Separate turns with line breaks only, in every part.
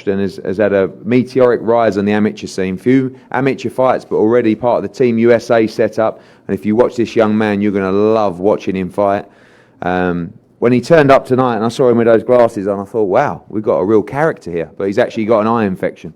washed and has had a meteoric rise on the amateur scene. Few amateur fights, but already part of the Team USA setup. And if you watch this young man, you're going to love watching him fight. When he turned up tonight and I saw him with those glasses on, I thought, wow, we've got a real character here. But he's actually got an eye infection.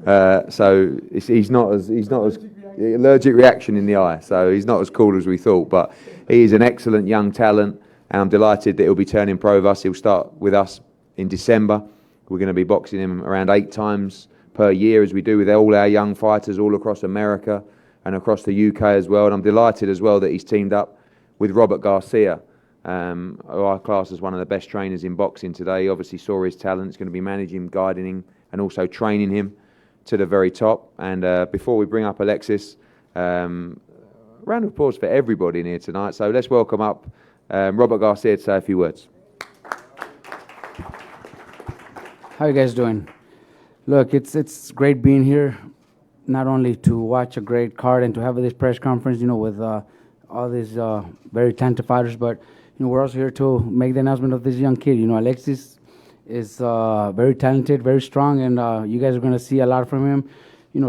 So he's not as allergic reaction in the eye. So he's not as cool as we thought. But he is an excellent young talent. And I'm delighted that he'll be turning pro with us. He'll start with us in December. We're going to be boxing him around 8 times per year, as we do with all our young fighters all across America and across the UK as well. And I'm delighted as well that he's teamed up with Robert Garcia, who I class as one of the best trainers in boxing today. He obviously saw his talent. He's going to be managing him, guiding him, and also training him to the very top. And before we bring up Alexis, round of applause for everybody in here tonight. So let's welcome up Robert Garcia to say a few words.
How you guys doing? Look, it's great being here, not only to watch a great card and to have this press conference, with all these very talented fighters, but we're also here to make the announcement of this young kid. Alexis is very talented, very strong, and you guys are going to see a lot from him.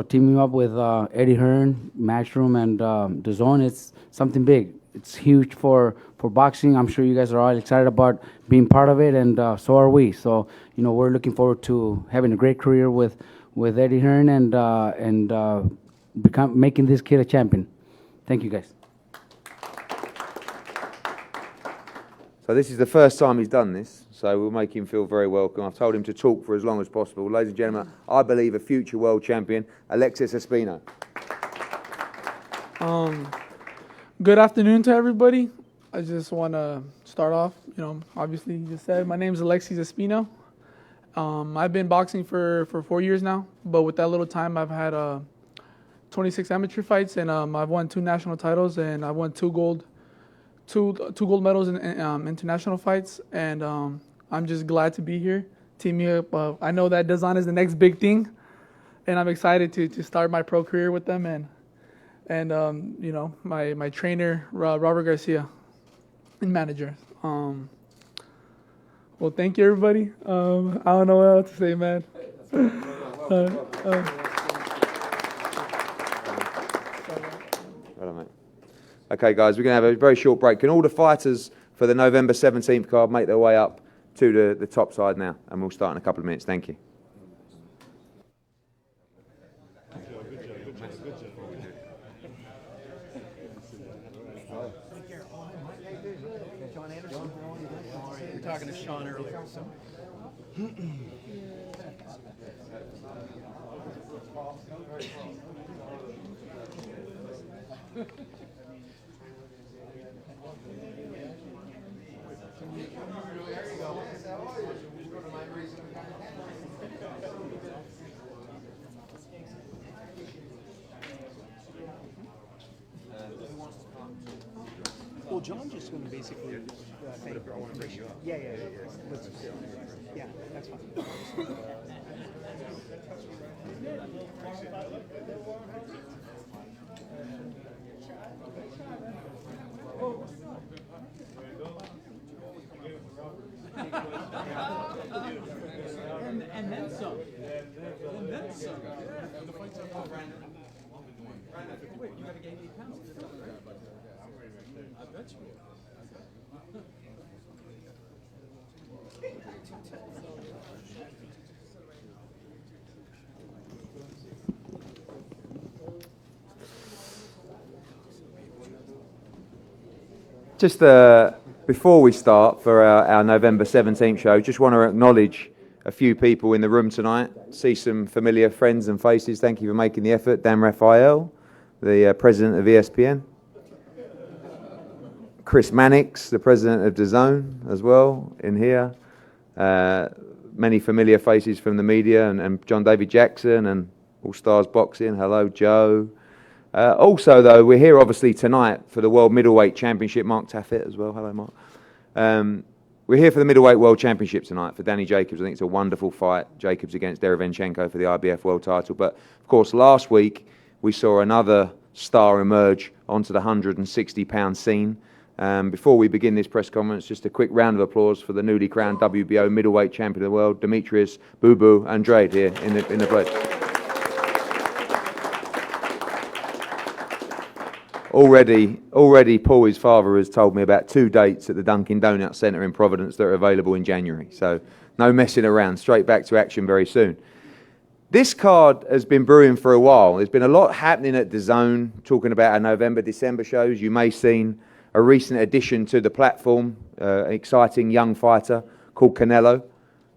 Teaming up with Eddie Hearn, Matchroom, and Dazn, it's something big. It's huge for boxing. I'm sure you guys are all excited about being part of it, and so are we. So, we're looking forward to having a great career with Eddie Hearn and making this kid a champion. Thank you, guys.
So this is the first time he's done this, so we'll make him feel very welcome. I've told him to talk for as long as possible. Ladies and gentlemen, I believe a future world champion, Alexis Espino.
Good afternoon to everybody. I just want to start off, obviously you just said, my name is Alexis Espino. I've been boxing for 4 years now, but with that little time I've had 26 amateur fights, and I've won 2 national titles, and I've won two gold medals in international fights, and I'm just glad to be here, teaming up. I know that Dazn is the next big thing, and I'm excited to start my pro career with them, and my trainer, Robert Garcia, and manager. Well, thank you, everybody. I don't know what else to say, man.
Okay, guys, we're going to have a very short break. Can all the fighters for the November 17th card make their way up to the top side now? And we'll start in a couple of minutes. Thank you.
We were talking to Sean earlier. So. Well, John just going to basically say, I want to bring you up. Yeah. Yeah, that's fine. and then some. And then some. The fight's up on Brandon. Wait, you got to gain 8 pounds. I bet you will.
Just before we start for our November 17th show, just want to acknowledge a few people in the room tonight. See some familiar friends and faces. Thank you for making the effort. Dan Raphael, the president of ESPN. Chris Mannix, the president of Dazn as well, in here. Many familiar faces from the media, and John David Jackson and All Stars Boxing. Hello, Joe. Also, though, we're here obviously tonight for the World Middleweight Championship. Mark Taffet as well. Hello, Mark. We're here for the Middleweight World Championship tonight for Danny Jacobs. I think it's a wonderful fight. Jacobs against Derevenchenko for the IBF World title. But, of course, last week we saw another star emerge onto the 160-pound scene. Before we begin this press conference, just a quick round of applause for the newly crowned WBO middleweight champion of the world, Demetrius Boo Boo Andrade, here in the place. Already, Paul, his father, has told me about 2 dates at the Dunkin' Donuts Centre in Providence that are available in January. So no messing around, straight back to action very soon. This card has been brewing for a while. There's been a lot happening at Dazn, talking about our November, December shows. You may have seen a recent addition to the platform, an exciting young fighter called Canelo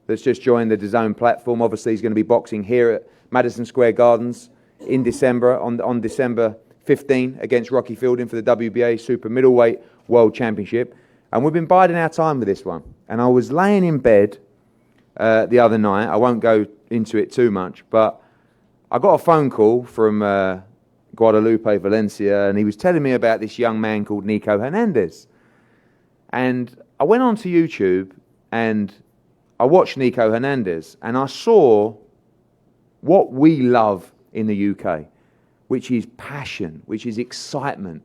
that's just joined the Dazn platform. Obviously, he's going to be boxing here at Madison Square Gardens in December, on December 15 against Rocky Fielding for the WBA Super Middleweight World Championship. And we've been biding our time with this one. And I was laying in bed the other night. I won't go into it too much, but I got a phone call from Guadalupe, Valencia, and he was telling me about this young man called Nico Hernandez. And I went onto YouTube and I watched Nico Hernandez and I saw what we love in the UK, which is passion, which is excitement,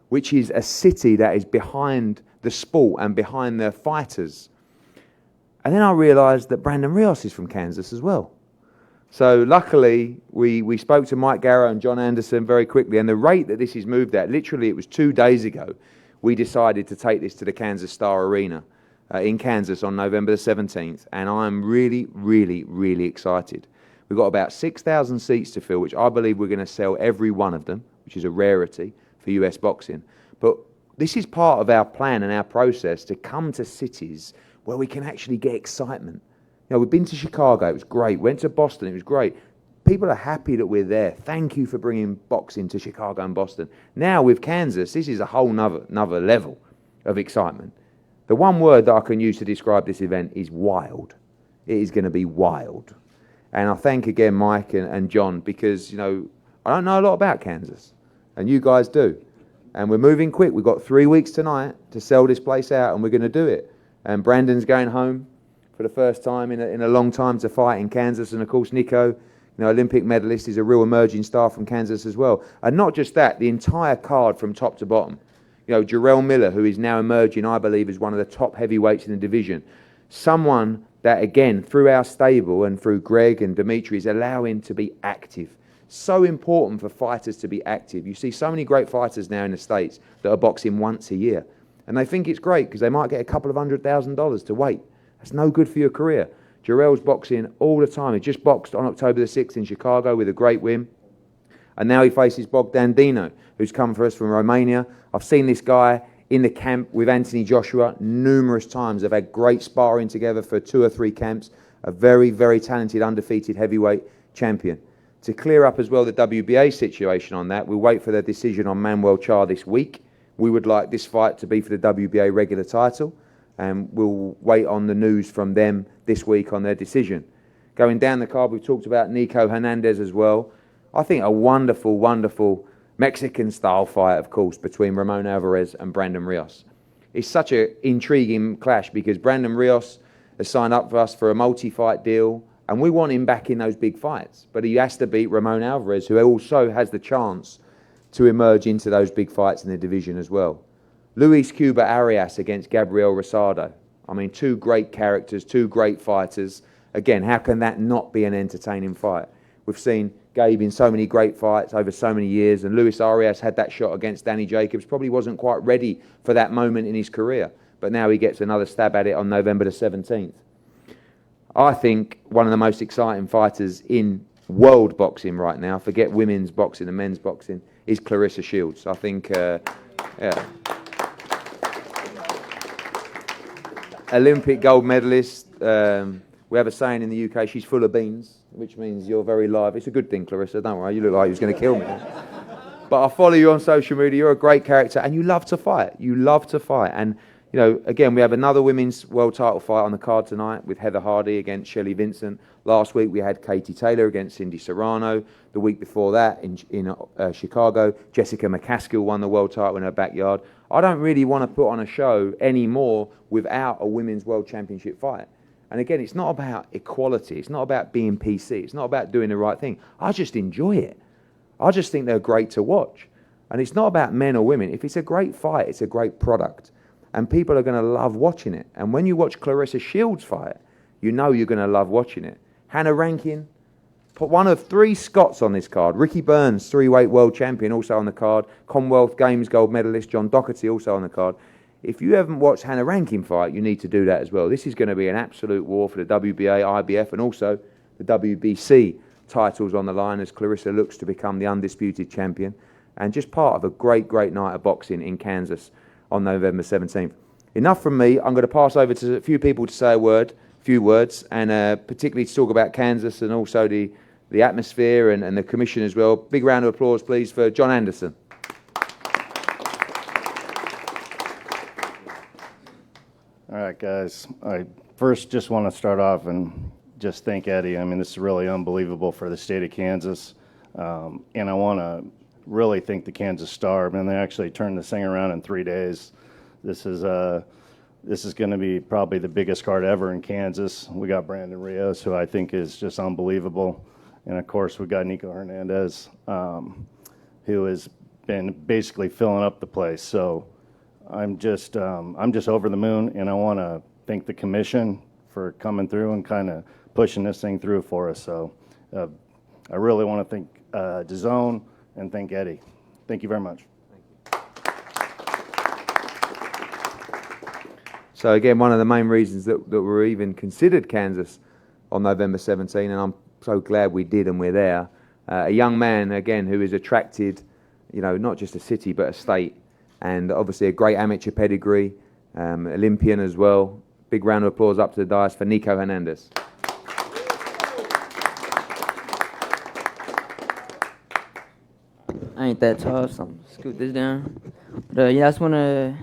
which is a city that is behind the sport and behind their fighters. And then I realised that Brandon Rios is from Kansas as well. So luckily, we spoke to Mike Garrow and John Anderson very quickly, and the rate that this is moved at, literally it was 2 days ago, we decided to take this to the Kansas Star Arena in Kansas on November the 17th, and I'm really, really, really excited. We've got about 6,000 seats to fill, which I believe we're going to sell every one of them, which is a rarity for US boxing. But this is part of our plan and our process to come to cities where we can actually get excitement. You know, we've been to Chicago, it was great. Went to Boston, it was great. People are happy that we're there. Thank you for bringing boxing to Chicago and Boston. Now with Kansas, this is a whole nother level of excitement. The one word that I can use to describe this event is wild. It is going to be wild. And I thank again Mike and John, because, you know, I don't know a lot about Kansas, and you guys do. And we're moving quick. We've got 3 weeks tonight to sell this place out, and we're going to do it. And Brandon's going home for the first time in a long time to fight in Kansas. And of course, Nico, you know, Olympic medalist, is a real emerging star from Kansas as well. And not just that, the entire card from top to bottom. You know, Jarrell Miller, who is now emerging, I believe, as one of the top heavyweights in the division. Someone that, again, through our stable and through Greg and Dimitri, is allowing to be active. So important for fighters to be active. You see so many great fighters now in the States that are boxing once a year. And they think it's great because they might get a couple of $100,000 to wait. That's no good for your career. Jarrell's boxing all the time. He just boxed on October the 6th in Chicago with a great win. And now he faces Bogdan Dino, who's come for us from Romania. I've seen this guy in the camp with Anthony Joshua numerous times. They've had great sparring together for 2 or 3 camps. A very, very talented, undefeated heavyweight champion. To clear up as well the WBA situation on that, we'll wait for their decision on Manuel Char this week. We would like this fight to be for the WBA regular title, and we'll wait on the news from them this week on their decision. Going down the card, we've talked about Nico Hernandez as well. I think a wonderful, wonderful Mexican-style fight, of course, between Ramon Alvarez and Brandon Rios. It's such an intriguing clash because Brandon Rios has signed up for us for a multi-fight deal, and we want him back in those big fights. But he has to beat Ramon Alvarez, who also has the chance to emerge into those big fights in the division as well. Luis Cubitt Arias against Gabrielle Resada. I mean, 2 great characters, 2 great fighters. Again, how can that not be an entertaining fight? We've seen Gabe in so many great fights over so many years, and Luis Arias had that shot against Danny Jacobs, probably wasn't quite ready for that moment in his career, but now he gets another stab at it on November the 17th. I think one of the most exciting fighters in world boxing right now, forget women's boxing and men's boxing, is Clarissa Shields. I think, yeah. Olympic gold medalist. We have a saying in the UK, she's full of beans, which means you're very live. It's a good thing, Clarissa, don't worry. You look like you was going to kill me. But I follow you on social media. You're a great character, and you love to fight. You love to fight. And, you know, again, we have another women's world title fight on the card tonight with Heather Hardy against Shelley Vincent. Last week we had Katie Taylor against Cindy Serrano. The week before that in Chicago, Jessica McCaskill won the world title in her backyard. I don't really want to put on a show anymore without a women's world championship fight. And again, it's not about equality. It's not about being PC. It's not about doing the right thing. I just enjoy it. I just think they're great to watch. And it's not about men or women. If it's a great fight, it's a great product. And people are going to love watching it. And when you watch Claressa Shields fight, you know you're going to love watching it. Hannah Rankin, put one of 3 Scots on this card. Ricky Burns, 3-weight world champion, also on the card. Commonwealth Games gold medalist John Doherty, also on the card. If you haven't watched Hannah Rankin fight, you need to do that as well. This is going to be an absolute war for the WBA, IBF, and also the WBC titles on the line as Claressa looks to become the undisputed champion. And just part of a great, great night of boxing in Kansas on November 17th. Enough from me. I'm going to pass over to a few people to say a few words, and particularly to talk about Kansas and also the atmosphere and the commission as well. Big round of applause, please, for John Anderson.
All right, guys. I first just want to start off and just thank Eddie. I mean, this is really unbelievable for the state of Kansas. And I want to really thank the Kansas Star. I mean, they actually turned this thing around in 3 days. This is going to be probably the biggest card ever in Kansas. We got Brandon Rios, who I think is just unbelievable. And, of course, we got Nico Hernandez, who has been basically filling up the place. So I'm just over the moon, and I want to thank the commission for coming through and kind of pushing this thing through for us. So I really want to thank Dazn and thank Eddie. Thank you very much.
So again, one of the main reasons that we're even considered Kansas on November 17, and I'm so glad we did and we're there. A young man, again, who is attracted, not just a city but a state, and obviously a great amateur pedigree, Olympian as well. Big round of applause up to the dais for Nico Hernandez.
I ain't that tall, so I'm scoot this down. But I just want to,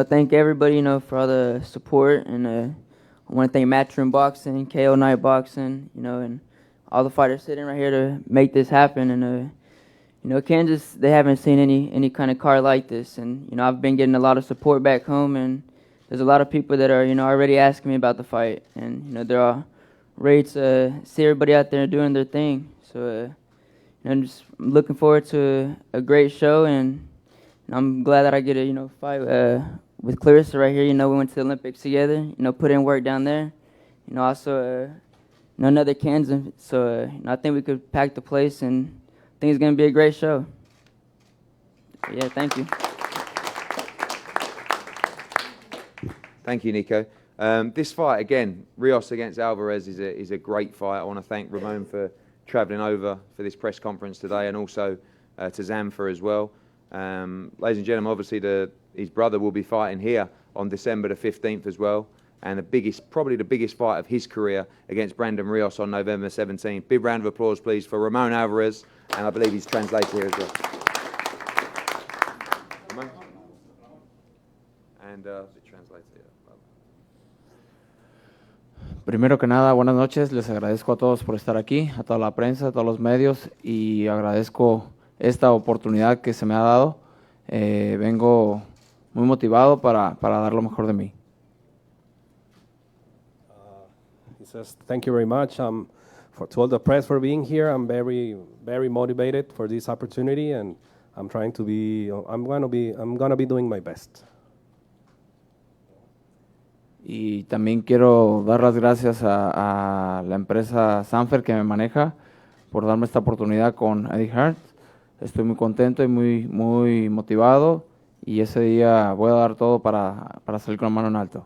thank everybody, for all the support, and I want to thank Matchroom Boxing, KO Night Boxing, and all the fighters sitting right here to make this happen. And Kansas, they haven't seen any kind of card like this, and I've been getting a lot of support back home, and there's a lot of people that are already asking me about the fight, and they're all ready to see everybody out there doing their thing. So. I'm just looking forward to a great show, and I'm glad that I get to fight with Claressa right here. We went to the Olympics together. Put in work down there. Also another Kansas. So I think we could pack the place, and I think it's gonna be a great show. Yeah, thank you.
Thank you, Nico. This fight again, Rios against Alvarez, is a great fight. I want to thank Ramon for travelling over for this press conference today, and also to Zamfa as well. Ladies and gentlemen, obviously his brother will be fighting here on December the 15th as well, and probably the biggest fight of his career against Brandon Rios on November 17th. Big round of applause, please, for Ramon Alvarez, and I believe he's translated here as well. Ramon? And it translates here.
Primero que nada, buenas noches. Les agradezco a todos por estar aquí, a toda la prensa, a todos los medios, y agradezco esta oportunidad que se me ha dado. Vengo muy motivado para dar lo mejor de mí.
He says, thank you very much to all the press for being here. I'm very, very motivated for this opportunity, and I'm trying to be. I'm gonna be doing my best.
Y también quiero dar las gracias a la empresa Sanfer que me maneja por darme esta oportunidad con Eddie Hearn. Estoy muy contento y muy motivado, y ese día voy a dar todo para salir con la mano en alto.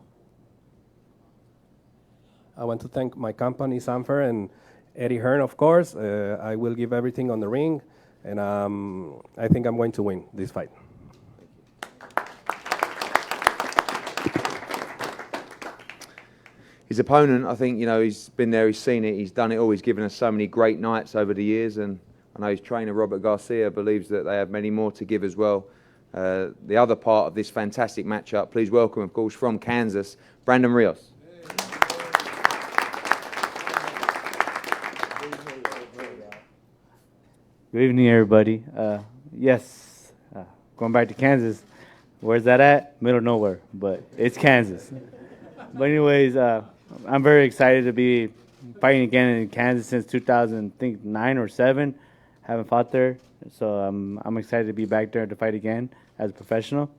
I want to thank my company, Sanfer, and Eddie Hearn, of course. I will give everything on the ring, and I think I'm going to win this fight.
His opponent, I think, he's been there, he's seen it, he's done it all. He's given us so many great nights over the years, and I know his trainer, Robert Garcia, believes that they have many more to give as well. The other part of this fantastic matchup, please welcome, of course, from Kansas, Brandon Rios.
Good evening, everybody. Yes, going back to Kansas. Where's that at? Middle of nowhere, but it's Kansas. But anyways, I'm very excited to be fighting again in Kansas since 2009 or 7. haven't fought there, so I'm excited to be back there to fight again as a professional.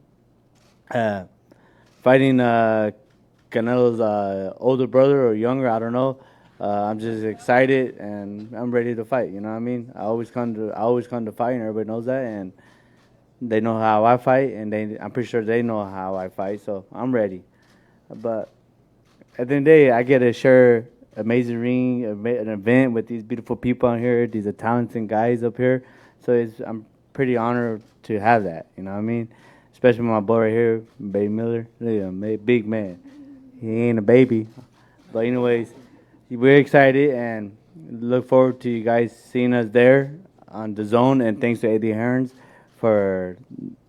Fighting Canelo's older brother or younger, I don't know. I'm just excited and I'm ready to fight. You know what I mean? I always come to fight, and everybody knows that, and they know how I fight, and I'm pretty sure they know how I fight, so I'm ready. But at the end of the day, I get to share amazing ring, an event with these beautiful people out here, these talented guys up here. So I'm pretty honored to have that. You know what I mean? Especially my boy right here, Baby Miller. Look at him, big man. He ain't a baby. But anyways, we're excited and look forward to you guys seeing us there on Dazn. And thanks to Eddie Hearns for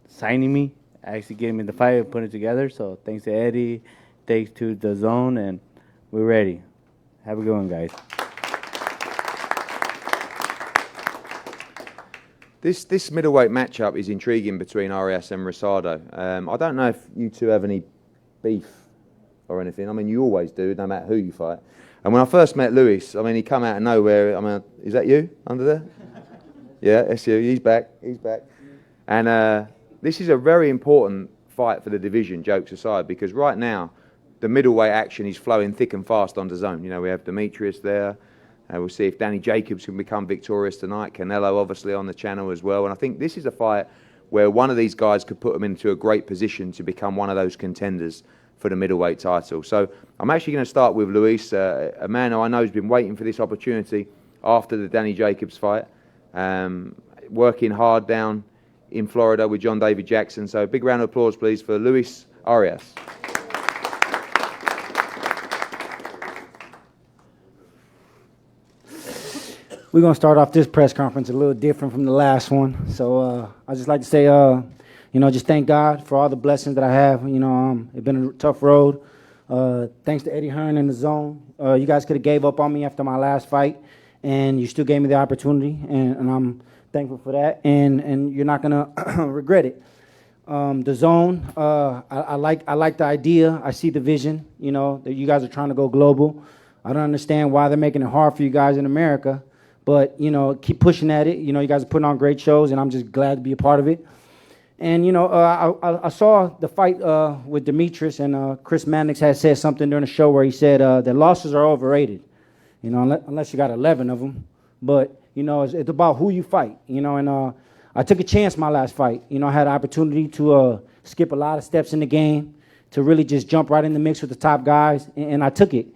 signing me, actually getting me the fight and putting it together. So thanks to Eddie, thanks to Dazn, and we're ready. Have a good one, guys.
This middleweight matchup is intriguing between Arias and Rosado. I don't know if you two have any beef or anything. I mean, you always do, no matter who you fight. And when I first met Luis, I mean, he come out of nowhere. I mean, is that you under there? Yeah, that's you. He's back. He's back. And this is a very important fight for the division, jokes aside, because right now the middleweight action is flowing thick and fast on Dazn. You know, we have Demetrius there. We'll see if Danny Jacobs can become victorious tonight. Canelo, obviously, on the channel as well. And I think this is a fight where one of these guys could put them into a great position to become one of those contenders for the middleweight title. So I'm actually going to start with Luis, a man who I know has been waiting for this opportunity after the Danny Jacobs fight, working hard down in Florida with John David Jackson. So a big round of applause, please, for Luis Arias.
We're going to start off this press conference a little different from the last one. So I'd just like to say, just thank God for all the blessings that I have. It's been a tough road. Thanks to Eddie Hearn and Dazn. You guys could have gave up on me after my last fight, and you still gave me the opportunity, and I'm thankful for that. And you're not going to regret it. Dazn, I like the idea. I see the vision, that you guys are trying to go global. I don't understand why they're making it hard for you guys in America. But, keep pushing at it. You guys are putting on great shows, and I'm just glad to be a part of it. And, I saw the fight with Demetrius, and Chris Mannix had said something during the show where he said that losses are overrated, unless you got 11 of them. But, it's about who you fight, and I took a chance my last fight. I had an opportunity to skip a lot of steps in the game, to really just jump right in the mix with the top guys, and I took it.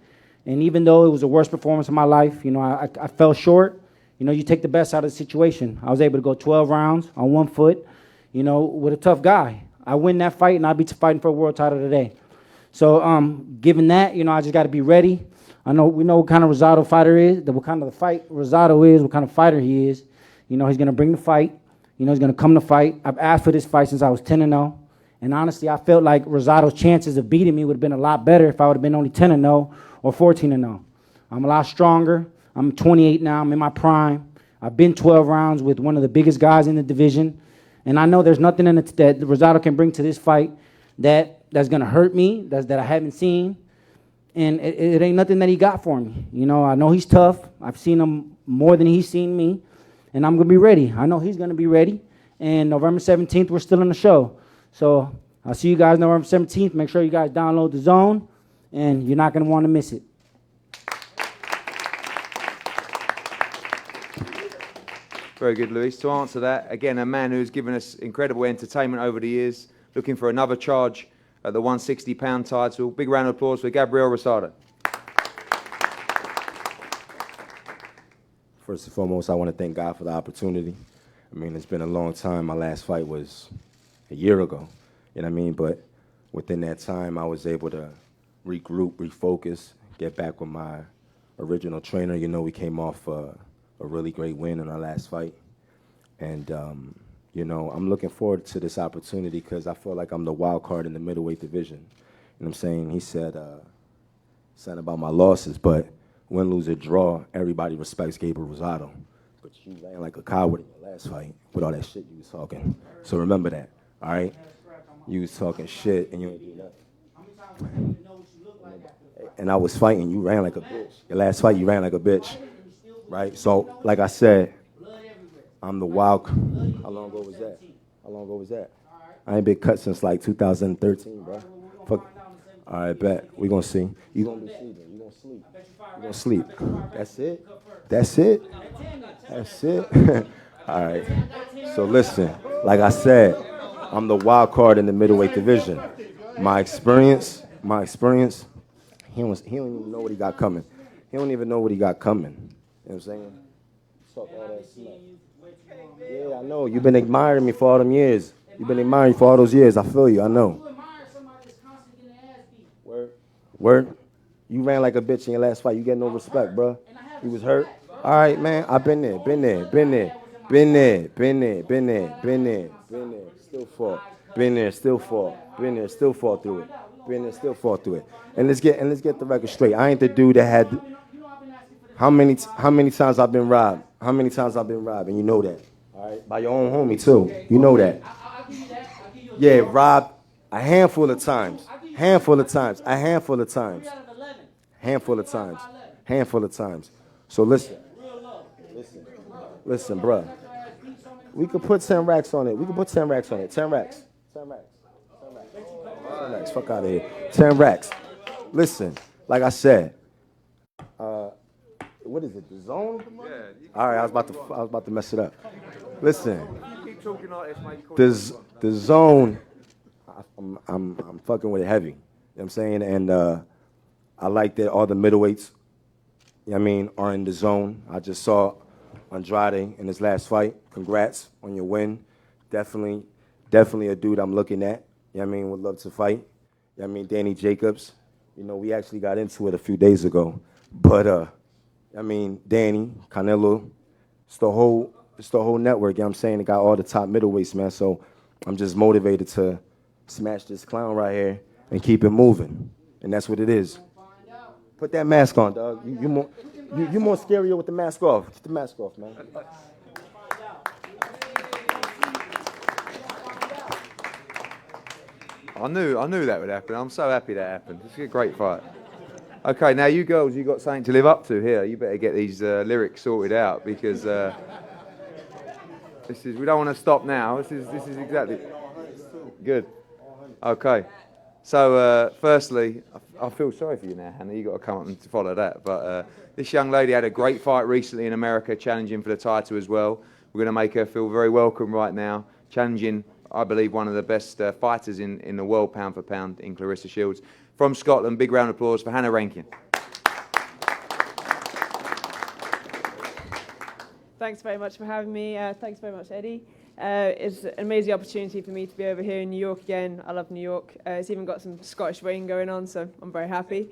And even though it was the worst performance of my life, I fell short. You take the best out of the situation. I was able to go 12 rounds on 1 foot, with a tough guy. I win that fight, and I'll be fighting for a world title today. So, given that, I just got to be ready. We know what kind of Rosado fighter is, what kind of the fight Rosado is, what kind of fighter he is. He's going to bring the fight. He's going to come to fight. I've asked for this fight since I was 10-0. And honestly, I felt like Rosado's chances of beating me would have been a lot better if I would have been only 10-0 or 14-0. I'm a lot stronger. I'm 28 now. I'm in my prime. I've been 12 rounds with one of the biggest guys in the division. And I know there's nothing in it that Rosado can bring to this fight that's going to hurt me, that I haven't seen. And it ain't nothing that he got for me. I know he's tough. I've seen him more than he's seen me. And I'm going to be ready. I know he's going to be ready. And November 17th, we're still in the show. So I'll see you guys November 17th. Make sure you guys download Dazn, and you're not going to want to miss it.
Very good, Luis. To answer that, again, a man who's given us incredible entertainment over the years, looking for another charge at the 160-pound title. Big round of applause for Gabrielle Resada.
First and foremost, I want to thank God for the opportunity. I mean, it's been a long time. My last fight was a year ago, But within that time, I was able to regroup, refocus, get back with my original trainer. We came off a really great win in our last fight. And, I'm looking forward to this opportunity because I feel like I'm the wild card in the middleweight division. You know what I'm saying? He said something about my losses, but win, lose, or draw, everybody respects Gabriel Resada. But you ran like a coward in your last fight with all that shit you was talking. So remember that, all right? You was talking shit and you ain't do nothing. And I was fighting, you ran like a bitch. Your last fight, you ran like a bitch, right? So, like I said, I'm the wild. How long ago was that? How long ago was that? I ain't been cut since like 2013, bro. Fuck. All right, bet. We gonna see. You gonna be sleeping. You gonna sleep. You gonna sleep. That's it. That's it. That's it. All right. So listen, like I said, I'm the wild card in the middleweight division. My experience. He don't even know what he got coming. He don't even know what he got coming. You know what I'm saying? Talk all that smack. Yeah, I know. You've been admiring me for all them years. You've been admiring me for all those years. I feel you. I know. Word. You ran like a bitch in your last fight. You get no respect, bro. You was hurt. All right, man. I've been there. Still fought. Been there. Still fought. Been there. Still fought through it. Been there. Still fought through it. And let's get the record straight. I ain't the dude that had. How many times I've been robbed? How many times I've been robbed? And you know that. All right, by your own homie too. You know that. Yeah, robbed a handful of times. So listen, bruh. We could put 10 racks on it. 10 racks. Fuck out of here. 10 racks. Listen, like I said, what is it? The zone? Yeah. All right, I was about to mess it up. Listen, the zone. I'm fucking with it heavy. You know what I'm saying? And I like that all the middleweights, you know what I mean, are in the zone. I just saw Andrade in his last fight. Congrats on your win. Definitely a dude I'm looking at. You know what I mean? Would love to fight. You know what I mean? Danny Jacobs. You know, we actually got into it a few days ago. But I mean, Danny, Canelo, it's the whole network, you know what I'm saying? It got all the top middleweights, man. So I'm just motivated to smash this clown right here and keep it moving. And that's what it is. Put that mask on, dog. You more scarier with the mask off. Get the mask off, man.
I knew that would happen. I'm so happy that happened. It's a great fight. Okay, now you girls, you got something to live up to here. You better get these lyrics sorted out because we don't want to stop now. This is exactly good. Okay, so firstly, I feel sorry for you now, Hannah. You got to come up and follow that. But this young lady had a great fight recently in America, challenging for the title as well. We're going to make her feel very welcome right now, challenging, I believe, one of the best fighters in the world, pound for pound, in Clarissa Shields. From Scotland, big round of applause for Hannah Rankin.
Thanks very much for having me. Thanks very much, Eddie. It's an amazing opportunity for me to be over here in New York again. I love New York. It's even got some Scottish rain going on, so I'm very happy.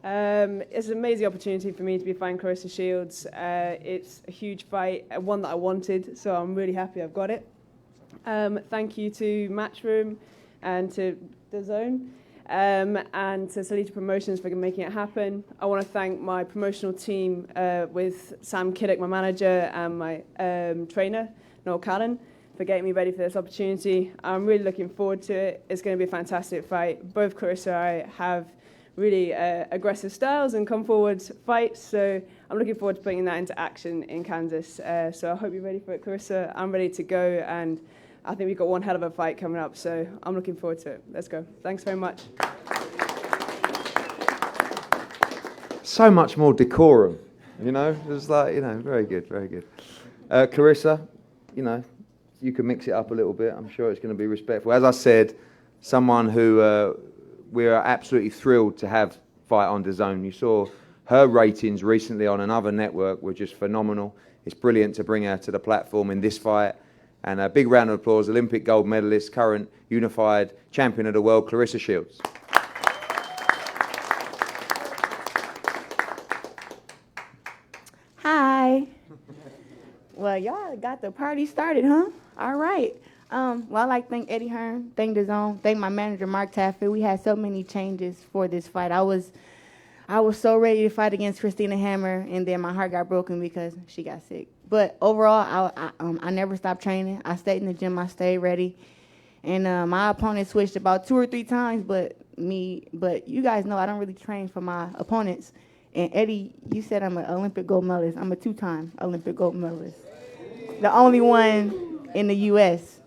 It's an amazing opportunity for me to be fighting Clarissa Shields. It's a huge fight, one that I wanted, so I'm really happy I've got it. Thank you to Matchroom and to Dazn. And to Salita Promotions for making it happen. I want to thank my promotional team with Sam Kiddick, my manager, and my trainer, Noel Callan, for getting me ready for this opportunity. I'm really looking forward to it. It's going to be a fantastic fight. Both Clarissa and I have really aggressive styles and come forward fights, so I'm looking forward to putting that into action in Kansas. So I hope you're ready for it, Clarissa. I'm ready to go, and I think we've got one hell of a fight coming up, so I'm looking forward to it. Let's go. Thanks very much.
So much more decorum, you know? It's like, you know, very good, very good. Clarissa, you know, you can mix it up a little bit. I'm sure it's going to be respectful. As I said, someone who we are absolutely thrilled to have fight on DAZN. You saw her ratings recently on another network were just phenomenal. It's brilliant to bring her to the platform in this fight. And a big round of applause, Olympic gold medalist, current unified champion of the world, Clarissa Shields.
Hi. Well, y'all got the party started, huh? All right. Well, I'd like to thank Eddie Hearn, thank DAZN, thank my manager, Mark Taffet. We had so many changes for this fight. I was so ready to fight against Christina Hammer, and then my heart got broken because she got sick. But overall, I never stopped training. I stayed in the gym. I stayed ready. And my opponent switched about 2 or 3 times, but you guys know I don't really train for my opponents. And Eddie, you said I'm an Olympic gold medalist. I'm a 2-time Olympic gold medalist. the only one in the U.S.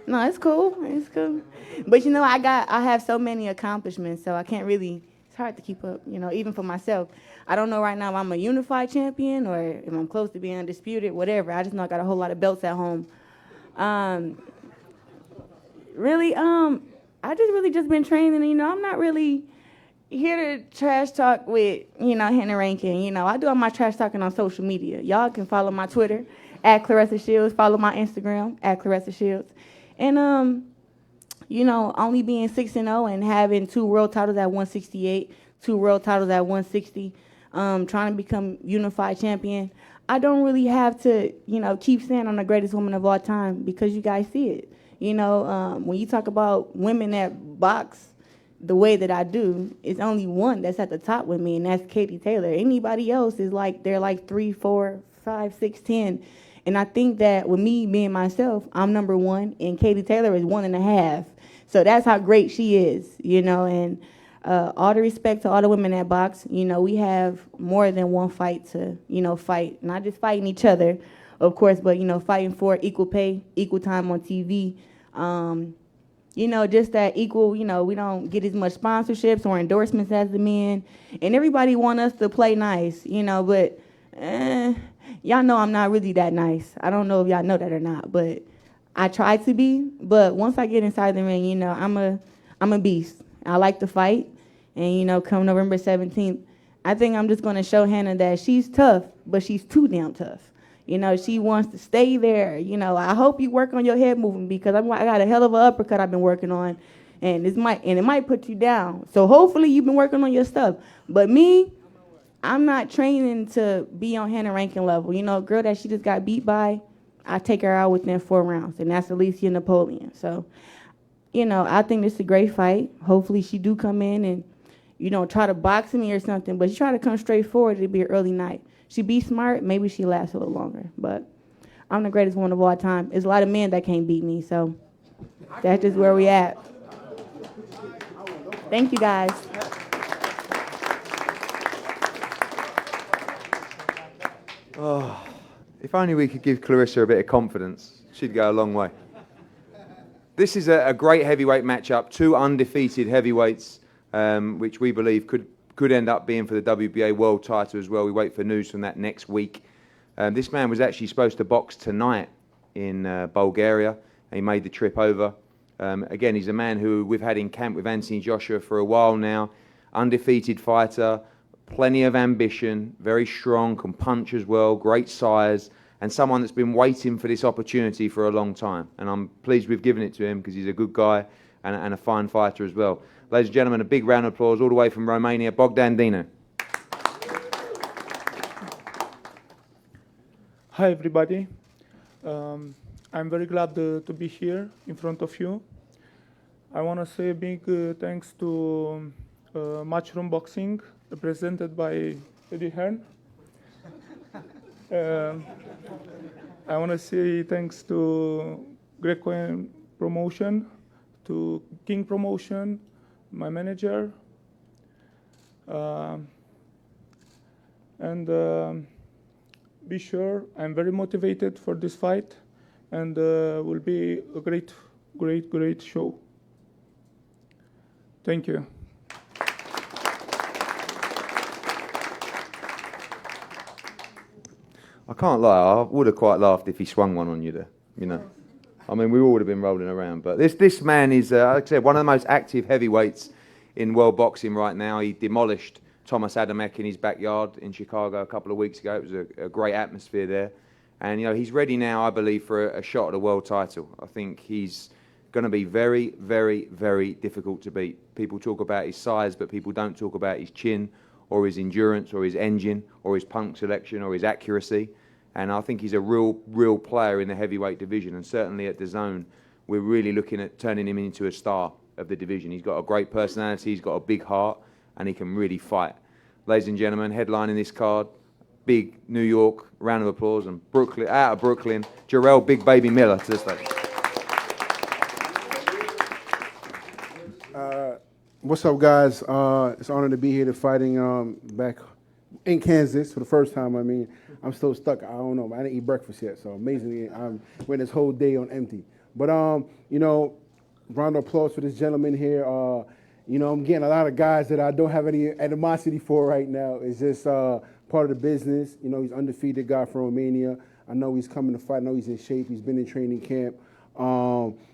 No, it's cool. It's cool. But you know, I have so many accomplishments, so I can't really. It's hard to keep up. You know, even for myself. I don't know right now if I'm a unified champion or if I'm close to being undisputed. Whatever. I just know I got a whole lot of belts at home. Really, I just really just been training. You know, I'm not really here to trash talk with, you know, Hannah Rankin. You know, I do all my trash talking on social media. Y'all can follow my Twitter, @ClarissaShields. Follow my Instagram, @ClarissaShields. And, you know, only being 6-0 and having 2 world titles at 168, 2 world titles at 160, trying to become unified champion, I don't really have to, you know, keep saying I'm the greatest woman of all time because you guys see it. You know, when you talk about women that box the way that I do, it's only one that's at the top with me, and that's Katie Taylor. Anybody else is like, they're like 3, 4, 5, 6, 10. And I think that with me being myself, I'm number 1, and Katie Taylor is 1.5. So that's how great she is, you know, and all the respect to all the women that box. You know, we have more than one fight to, you know, fight. Not just fighting each other, of course, but, you know, fighting for equal pay, equal time on TV. You know, just that equal, you know, we don't get as much sponsorships or endorsements as the men. And everybody want us to play nice, you know, but y'all know I'm not really that nice. I don't know if y'all know that or not, but I try to be. But once I get inside the ring, you know, I'm a beast. I like to fight. And, you know, come November 17th, I think I'm just going to show Hannah that she's tough, but she's too damn tough. You know, she wants to stay there. You know, I hope you work on your head movement because I got a hell of an uppercut I've been working on, and it might put you down. So hopefully you've been working on your stuff. But me, I'm not training to be on Hannah Rankin level. You know, a girl that she just got beat by, I take her out within 4 rounds, and that's Alicia Napoleon. So, you know, I think this is a great fight. Hopefully she do come in and, you know, try to box me or something, but she try to come straight forward. It'll be an early night. She be smart, maybe she lasts a little longer. But I'm the greatest woman of all time. There's a lot of men that can't beat me, so that's just where we at. Thank you, guys.
Oh, if only we could give Clarissa a bit of confidence, she'd go a long way. This is a great heavyweight matchup, 2 undefeated heavyweights, which we believe could end up being for the WBA world title as well. We wait for news from that next week. This man was actually supposed to box tonight in Bulgaria, and he made the trip over. Again, he's a man who we've had in camp with Anthony Joshua for a while now. Undefeated fighter, plenty of ambition, very strong, can punch as well, great size, and someone that's been waiting for this opportunity for a long time. And I'm pleased we've given it to him because he's a good guy and a fine fighter as well. Ladies and gentlemen, a big round of applause all the way from Romania, Bogdan Dinu.
Hi, everybody. I'm very glad to be here in front of you. I want to say a big thanks to Matchroom Boxing, represented by Eddie Hearn. I want to say thanks to Greco Promotion, to King Promotion, my manager, and be sure I'm very motivated for this fight, and will be a great show. Thank you.
I can't lie, I would have quite laughed if he swung one on you there, you know. I mean, we all would have been rolling around. But this man is, like I said, one of the most active heavyweights in world boxing right now. He demolished Thomas Adamek in his backyard in Chicago a couple of weeks ago. It was a great atmosphere there. And, you know, he's ready now, I believe, for a shot at a world title. I think he's going to be very, very, very difficult to beat. People talk about his size, but people don't talk about his chin or his endurance or his engine or his punch selection or his accuracy. And I think he's a real player in the heavyweight division. And certainly at Dazn, we're really looking at turning him into a star of the division. He's got a great personality, he's got a big heart, and he can really fight. Ladies and gentlemen, headlining this card, big New York, round of applause, and Brooklyn, out of Brooklyn, Jarrell Big Baby Miller to the stage.
What's up, guys? It's an honor to be here to fighting back in Kansas for the first time. I mean, I'm still stuck. I don't know. I didn't eat breakfast yet, so amazingly, I'm went this whole day on empty. But you know, round of applause for this gentleman here. You know, I'm getting a lot of guys that I don't have any animosity for right now. It's just part of the business. You know, he's undefeated guy from Romania. I know he's coming to fight. I know he's in shape. He's been in training camp.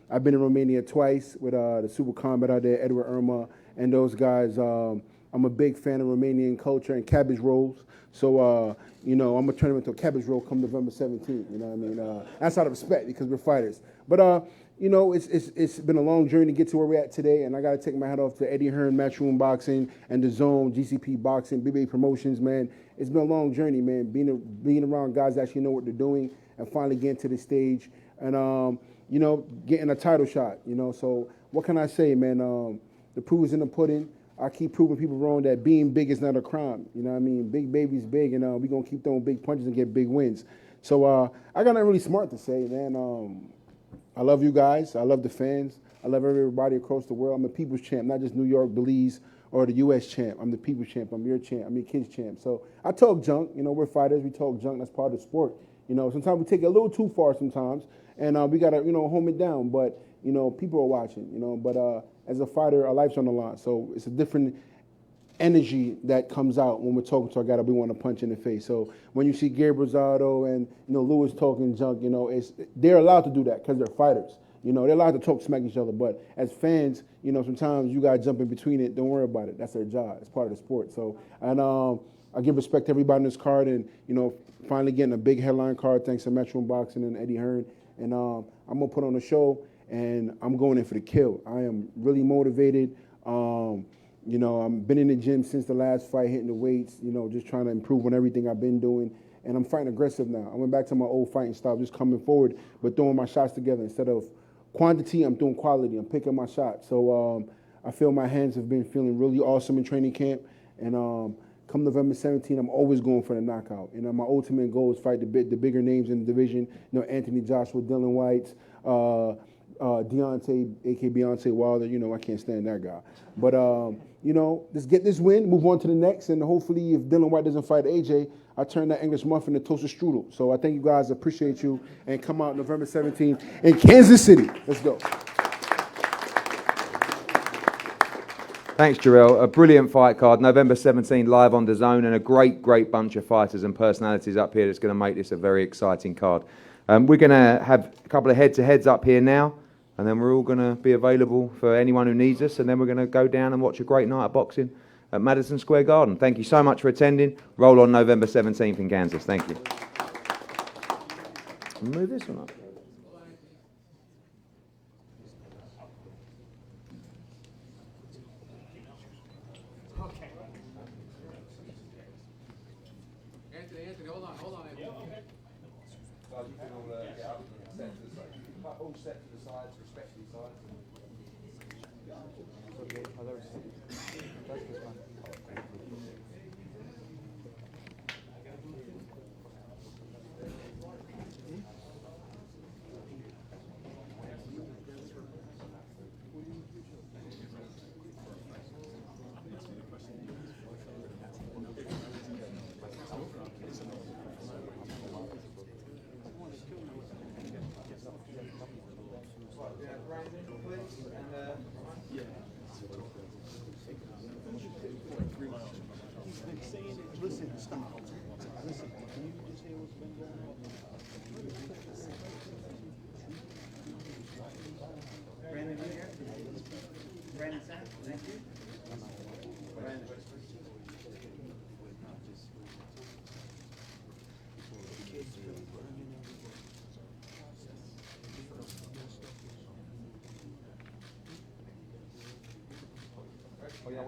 I've been in Romania twice with the Super Combat out there, Edward Irma, and those guys. I'm a big fan of Romanian culture and cabbage rolls. So, you know, I'm going to turn them into a cabbage roll come November 17th. You know what I mean? That's out of respect because we're fighters. But, you know, it's been a long journey to get to where we're at today, and I got to take my hat off to Eddie Hearn, Matchroom Boxing, and Dazn, GCP Boxing, BBA Promotions, man. It's been a long journey, man, being around guys that actually know what they're doing and finally getting to this stage and, you know, getting a title shot, you know. So what can I say, man? The proof is in the pudding. I keep proving people wrong that being big is not a crime. You know what I mean? Big baby's big, and we're going to keep throwing big punches and get big wins. So I got nothing really smart to say, man. I love you guys. I love the fans. I love everybody across the world. I'm a people's champ, not just New York, Belize, or the U.S. champ. I'm the people's champ. I'm your champ. I'm your kids' champ. So I talk junk. You know, we're fighters. We talk junk. That's part of the sport. You know, sometimes we take it a little too far sometimes, and we got to, you know, hone it down. But, you know, people are watching, you know. But as a fighter, our life's on the line. So it's a different energy that comes out when we're talking to a guy that we want to punch in the face. So when you see Gabrielle Resada and, you know, Lewis talking junk, you know, they're allowed to do that because they're fighters. You know, they're allowed to talk smack each other. But as fans, you know, sometimes you got to jump in between it. Don't worry about it. That's their job. It's part of the sport. So, and I give respect to everybody on this card and, you know, finally getting a big headline card thanks to Matchroom Boxing and Eddie Hearn. And I'm going to put on a show, and I'm going in for the kill. I am really motivated. You know, I've been in the gym since the last fight, hitting the weights, you know, just trying to improve on everything I've been doing. And I'm fighting aggressive now. I went back to my old fighting style, just coming forward, but throwing my shots together. Instead of quantity, I'm doing quality. I'm picking my shots. So I feel my hands have been feeling really awesome in training camp. And come November 17th, I'm always going for the knockout. And my ultimate goal is fight the bigger names in the division. You know, Anthony Joshua, Dylan White, Deontay, a.k.a. Beyonce Wilder. You know, I can't stand that guy. But, you know, just get this win, move on to the next, and hopefully if Dylan White doesn't fight AJ, I turn that English muffin to toasted strudel. So I thank you guys, appreciate you, and come out November 17th in Kansas City. Let's go.
Thanks, Jarrell. A brilliant fight card. November 17 live on Dazn, and a great bunch of fighters and personalities up here that's going to make this a very exciting card. We're going to have a couple of head-to-heads up here now, and then we're all going to be available for anyone who needs us, and then we're going to go down and watch a great night of boxing at Madison Square Garden. Thank you so much for attending. Roll on November 17th in Kansas. Thank you. Move this one up.
Anthony, hold on, Anthony.
All set to the sides, respect to the sides.
Listen, stop. Listen, can you just say what's been going on? Brandon, you here? Brandon, thank you. Brandon.
Oh, yeah.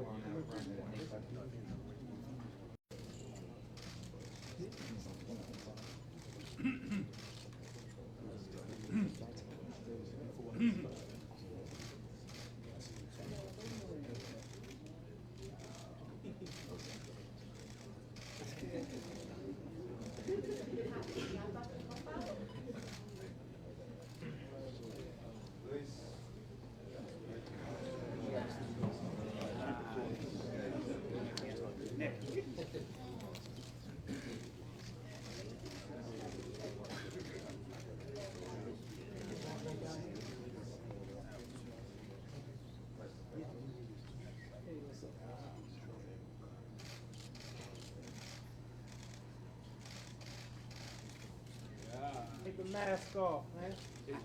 Take the mask off, man.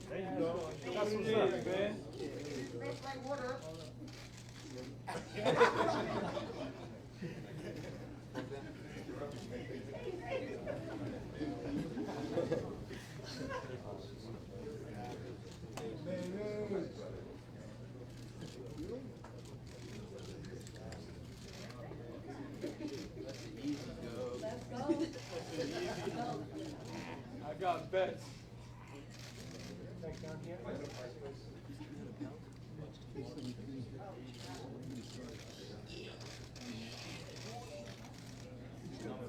There you go. That's what's up, man.
I got bets.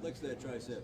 Flex that tricep.